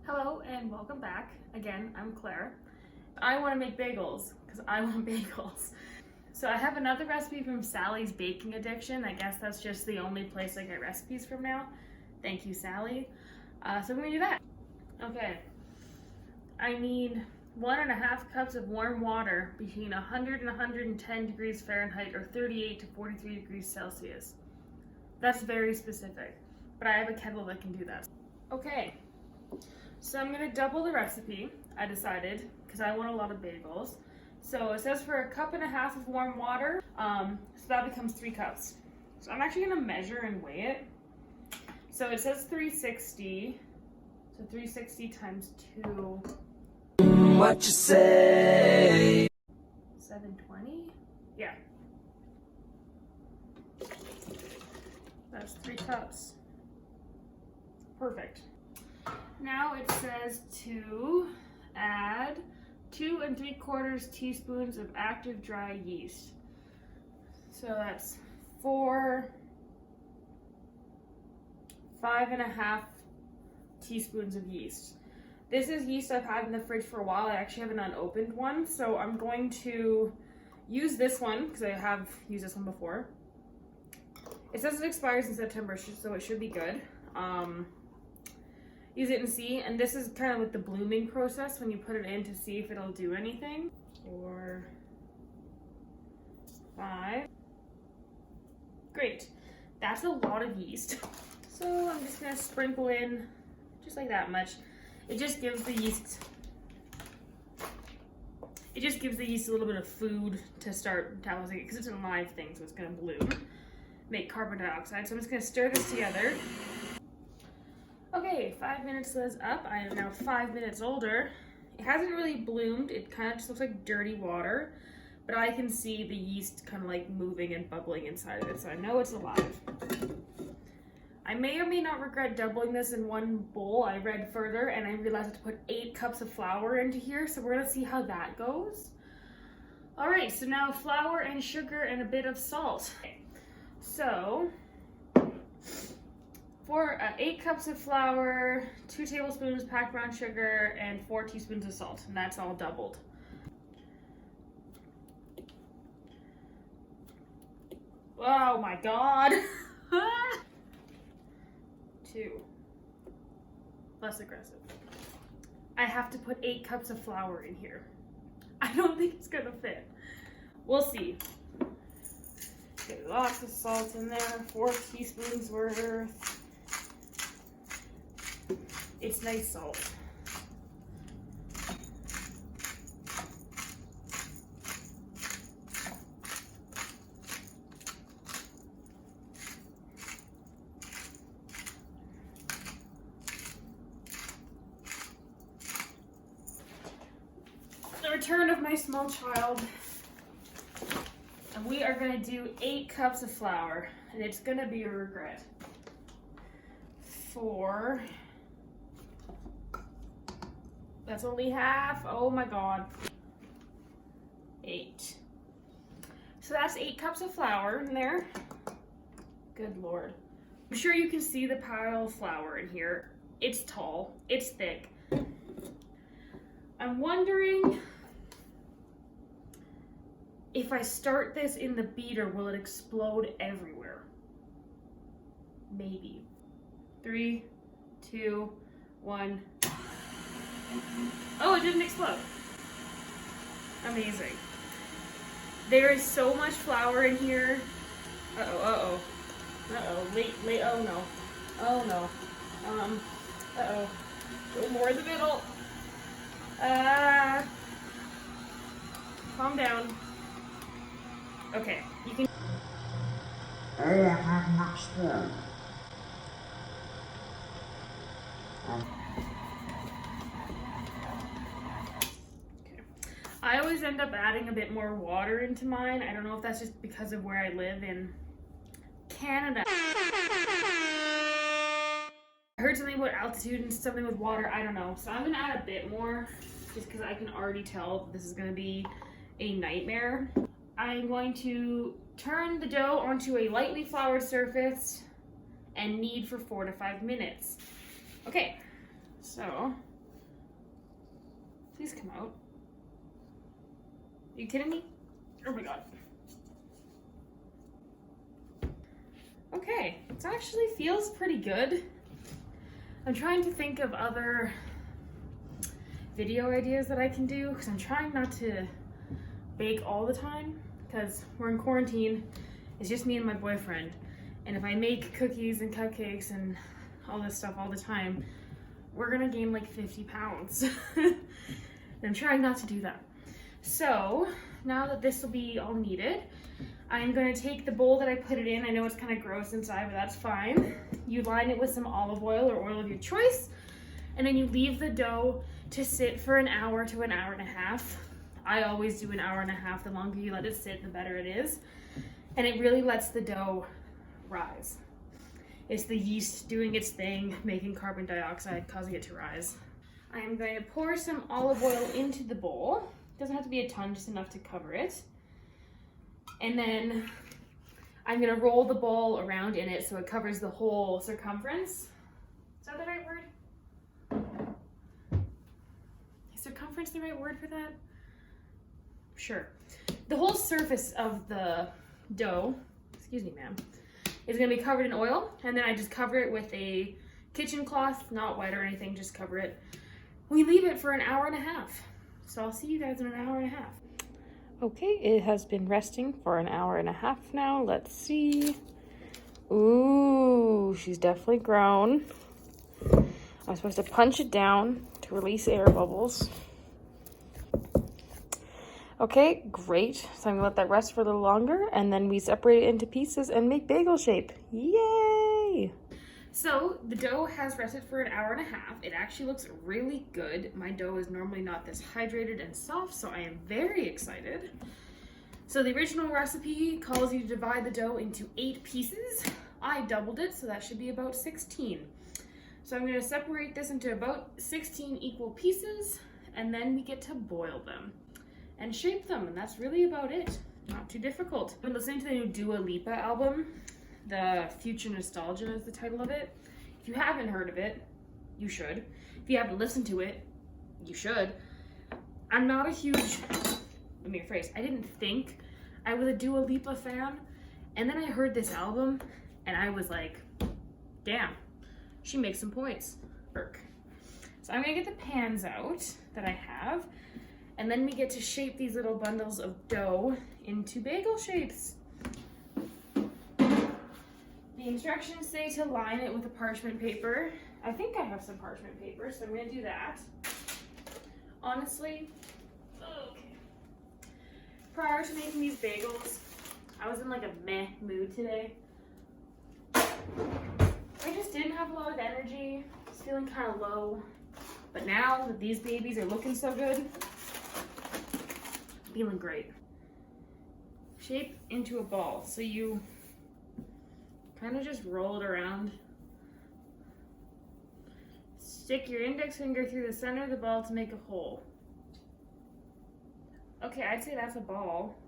Hello and welcome back. Again, I'm Claire. I want to make bagels because I want bagels. So I have another recipe from Sally's Baking Addiction. I guess that's just the only place I get recipes from now. Thank you, Sally. So I'm gonna do that. Okay. I need 1.5 cups of warm water between 100 and 110 degrees Fahrenheit or 38 to 43 degrees Celsius. That's very specific, but I have a kettle that can do that. Okay. So I'm gonna double the recipe, I decided, because I want a lot of bagels. So it says for 1.5 cups of warm water, so that becomes 3 cups. So I'm actually gonna measure and weigh it. So it says 360, so 360 times 2. What you say? 720? Yeah. That's 3 cups. Perfect. Now it says to add 2 3/4 teaspoons of active dry yeast. So that's 5.5 teaspoons of yeast. This is yeast I've had in the fridge for a while. I actually have an unopened one, so I'm going to use this one because I have used this one before. It says it expires in September, so it should be good. Use it and see, and this is kind of like the blooming process when you put it in to see if it'll do anything. 4, 5. Great. That's a lot of yeast. So I'm just gonna sprinkle in just like that much. It just gives the yeast a little bit of food to start metabolizing it because it's a live thing, so it's gonna bloom, make carbon dioxide. So I'm just gonna stir this together. Okay, 5 minutes is up. I am now 5 minutes older. It hasn't really bloomed. It kind of just looks like dirty water, but I can see the yeast kind of like moving and bubbling inside of it, so I know it's alive. I may or may not regret doubling this in one bowl. I read further and I realized I have to put 8 cups of flour into here, so we're gonna see how that goes. All right, so now flour and sugar and a bit of salt. Okay. So, for 8 cups of flour, 2 tablespoons packed brown sugar, and 4 teaspoons of salt, and that's all doubled. Oh my god! 2. Less aggressive. I have to put 8 cups of flour in here. I don't think it's gonna fit. We'll see. Okay, lots of salt in there, 4 teaspoons worth. It's nice salt. The return of my small child. And we are gonna do 8 cups of flour, and it's gonna be a regret. 4. That's only half. Oh my god. 8. So that's 8 cups of flour in there. Good lord. I'm sure you can see the pile of flour in here. It's tall. It's thick. I'm wondering if I start this in the beater, will it explode everywhere? Maybe. 3, 2, 1. Oh, it didn't explode. Amazing. There is so much flour in here. Uh-oh, uh-oh. Uh-oh, late, oh no. Oh no. Uh-oh. Go more in the middle. Calm down. Okay, you can. Oh, it didn't explode. I always end up adding a bit more water into mine. I don't know if that's just because of where I live in Canada. I heard something about altitude and something with water. I don't know. So I'm gonna add a bit more just because I can already tell this is gonna be a nightmare. I'm going to turn the dough onto a lightly floured surface and knead for 4 to 5 minutes. Okay, so Please come out. Are you kidding me? Oh my god. Okay, it actually feels pretty good. I'm trying to think of other video ideas that I can do because I'm trying not to bake all the time because we're in quarantine. It's just me and my boyfriend. And if I make cookies and cupcakes and all this stuff all the time, we're gonna gain like 50 pounds. And I'm trying not to do that. So now that this will be all kneaded, I'm gonna take the bowl that I put it in. I know it's kind of gross inside, but that's fine. You line it with some olive oil or oil of your choice, and then you leave the dough to sit for an hour to an hour and a half. I always do an hour and a half. The longer you let it sit, the better it is. And it really lets the dough rise. It's the yeast doing its thing, making carbon dioxide, causing it to rise. I am going to pour some olive oil into the bowl. It doesn't have to be a ton, just enough to cover it. And then I'm gonna roll the ball around in it so it covers the whole circumference. Is that the right word? Is circumference the right word for that? Sure. The whole surface of the dough, excuse me ma'am, is gonna be covered in oil, and then I just cover it with a kitchen cloth, not wet or anything, just cover it. We leave it for an hour and a half. So I'll see you guys in an hour and a half. Okay, it has been resting for an hour and a half now. Let's see. Ooh, she's definitely grown. I'm supposed to punch it down to release air bubbles. Okay, great. So I'm gonna let that rest for a little longer, and then we separate it into pieces and make bagel shape. Yay! So the dough has rested for an hour and a half. It actually looks really good. My dough is normally not this hydrated and soft, so I am very excited. So the original recipe calls you to divide the dough into 8 pieces. I doubled it, so that should be about 16. So I'm gonna separate this into about 16 equal pieces, and then we get to boil them and shape them, and that's really about it. Not too difficult. I've been listening to the new Dua Lipa album. The Future Nostalgia is the title of it. If you haven't heard of it, you should. If you haven't listened to it, you should. I'm not a huge, let me rephrase, I didn't think I was a Dua Lipa fan, and then I heard this album, and I was like, damn, she makes some points. So I'm gonna get the pans out that I have, and then we get to shape these little bundles of dough into bagel shapes. The instructions say to line it with a parchment paper. I think I have some parchment paper, so I'm gonna do that. Honestly, okay. Prior to making these bagels, I was in like a meh mood today. I just didn't have a lot of energy, I was feeling kind of low. But now that these babies are looking so good, feeling great. Shape into a ball. So you kind of just roll it around. Stick your index finger through the center of the ball to make a hole. Okay, I'd say that's a ball.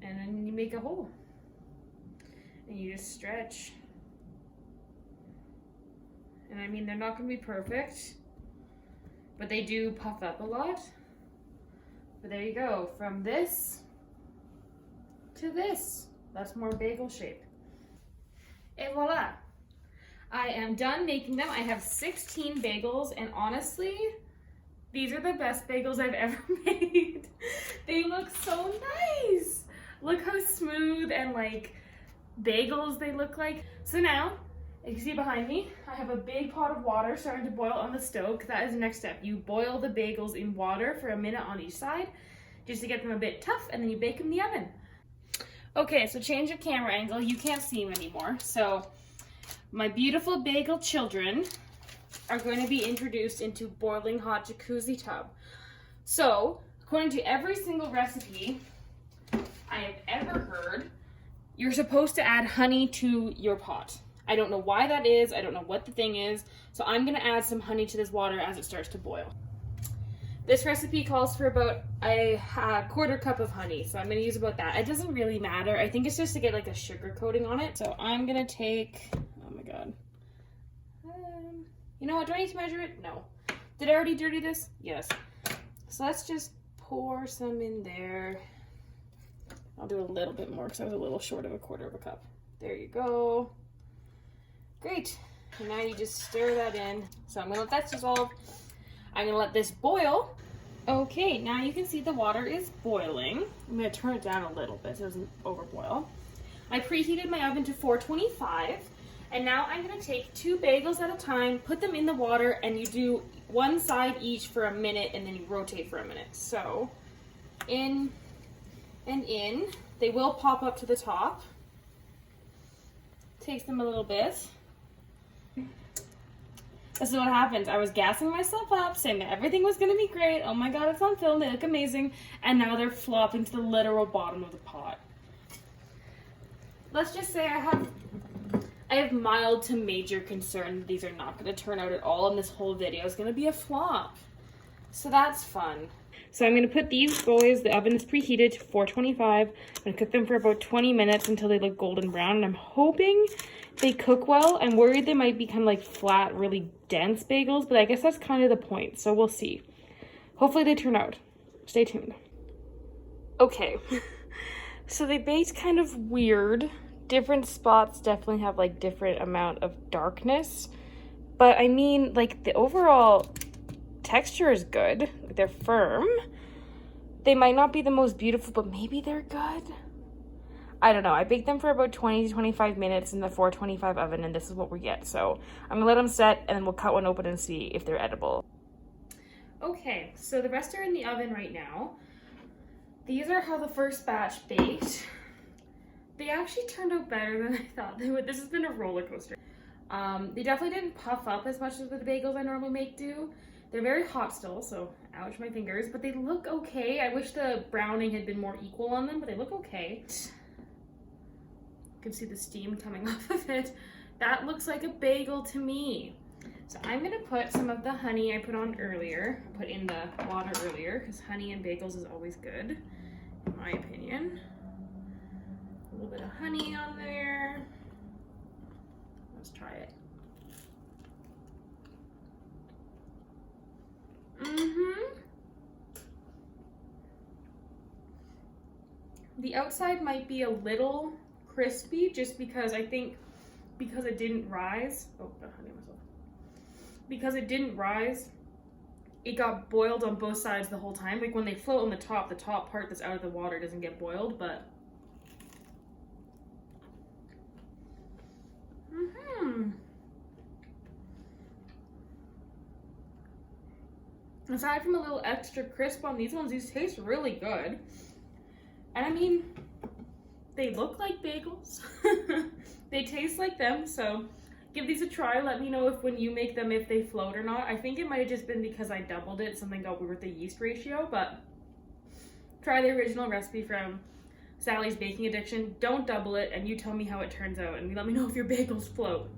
And then you make a hole. And you just stretch. And I mean, they're not gonna be perfect, but they do puff up a lot. But there you go, from this to this. That's more bagel shape. Et voila. I am done making them. I have 16 bagels, and honestly, these are the best bagels I've ever made. They look so nice. Look how smooth and like bagels they look like. So now, as you see behind me, I have a big pot of water starting to boil on the stove, because that is the next step. You boil the bagels in water for a minute on each side, just to get them a bit tough, and then you bake them in the oven. Okay, so change your camera angle. You can't see them anymore. So my beautiful bagel children are going to be introduced into boiling hot jacuzzi tub. So, according to every single recipe I have ever heard, you're supposed to add honey to your pot. I don't know why that is. I don't know what the thing is. So I'm going to add some honey to this water as it starts to boil. This recipe calls for about a quarter cup of honey, so I'm going to use about that. It doesn't really matter. I think it's just to get like a sugar coating on it. So I'm going to take, oh my god. You know what, do I need to measure it? No. Did I already dirty this? Yes. So let's just pour some in there. I'll do a little bit more because I was a little short of a quarter of a cup. There you go. Great. And now you just stir that in. So I'm gonna let that dissolve. I'm gonna let this boil. Okay, now you can see the water is boiling. I'm gonna turn it down a little bit so it doesn't overboil. I preheated my oven to 425, and now I'm gonna take 2 bagels at a time, put them in the water, and you do one side each for a minute, and then you rotate for a minute. So, in and in. They will pop up to the top. Takes them a little bit. This is what happened. I was gassing myself up, saying that everything was gonna be great. Oh my god, it's on film, they look amazing. And now they're flopping to the literal bottom of the pot. Let's just say I have mild to major concern that these are not gonna turn out at all, and this whole video is gonna be a flop. So that's fun. So I'm gonna put these boys, the oven is preheated to 425. I'm gonna cook them for about 20 minutes until they look golden brown, and I'm hoping they cook well. I'm worried they might be kind of like flat, really dense bagels, but I guess that's kind of the point, so we'll see. Hopefully they turn out. Stay tuned. Okay, so they baked kind of weird. Different spots definitely have like different amount of darkness, but I mean, like, the overall texture is good. They're firm. They might not be the most beautiful, but maybe they're good. I don't know. I baked them for about 20 to 25 minutes in the 425 oven, and this is what we get. So I'm gonna let them set, and then we'll cut one open and see if they're edible. Okay, so the rest are in the oven right now. These are how the first batch baked. They actually turned out better than I thought they would. This has been a roller coaster. They definitely didn't puff up as much as the bagels I normally make do. They're very hot still, so ouch my fingers, but they look okay. I wish the browning had been more equal on them, but they look okay. You can see the steam coming off of it. That looks like a bagel to me. So I'm gonna put some of the honey I put on earlier, put in the water earlier, because honey in bagels is always good, in my opinion. A little bit of honey on there. Let's try it. The outside might be a little crispy just because I think because it didn't rise. Oh, the honey myself. Because it didn't rise, it got boiled on both sides the whole time. Like when they float on the top part that's out of the water doesn't get boiled, but aside from a little extra crisp on these ones, these taste really good. And I mean, they look like bagels. They taste like them, so give these a try. Let me know if when you make them, if they float or not. I think it might have just been because I doubled it, something got weird with the yeast ratio, but try the original recipe from Sally's Baking Addiction. Don't double it, and you tell me how it turns out, and let me know if your bagels float.